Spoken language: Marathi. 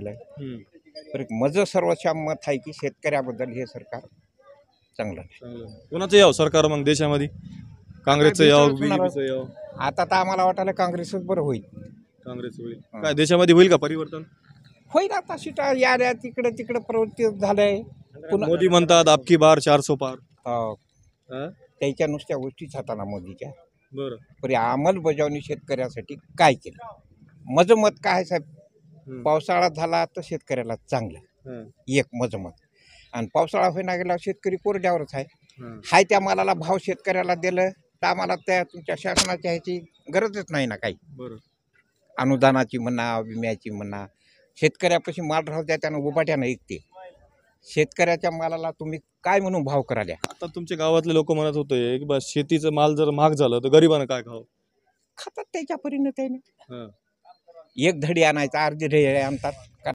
हम्म. तर माझं सर्वस्व मत आहे की शेतकऱ्याबद्दल हे सरकार चांगलं आहे. चांगलं. कोणाचं यावं सरकार मग देशामध्ये? काँग्रेसचं यावं, दुसरंच होणार. बीजेपीचं यावं? आता तर आम्हाला वाटायला काँग्रेसच बरं होईल. काँग्रेस होईल. हा. काय देशामध्ये होईल का परिवर्तन? होईल आता शिटा या तिकडे प्रवृत्ती झालंय पुन्हा मोदी म्हणतात आपकी बार 400 पार. अं, हा? त्याच्या नुसत्या गोष्टीच हाताना मोदीच्या बरं. पण अंमलबजावणी शेतकऱ्यासाठी काय केलं. माझं मत काय आहे साहेब, हम्म. पावसाळा झाला तर शेतकऱ्याला चांगलं हा. एक माझं मत. आणि पावसाळा होईना गेला शेतकरी कोरड्यावरच आहे. हा. हाय त्या मालाला भाव शेतकऱ्याला दिलं तर आम्हाला त्या तुमच्या शासनाच्या ह्याची गरजच नाही ना काही. बरं. अनुदानाची म्हणा, विम्याची म्हणा. शेतकऱ्यापाशी माल राहू द्या, त्यानं उभाट्यानं ऐकते. शेतकऱ्याच्या मालाला तुम्ही काय म्हणून भाव कराल्या. आता तुमच्या गावातले लोक म्हणत होते की बस शेतीचं माल जर महाग झालं तर गरिबांना काय खावं? खातात त्याच्या परीनं त्याने. हा. एक धडी आणायचा, अर्धी धडी आणतात.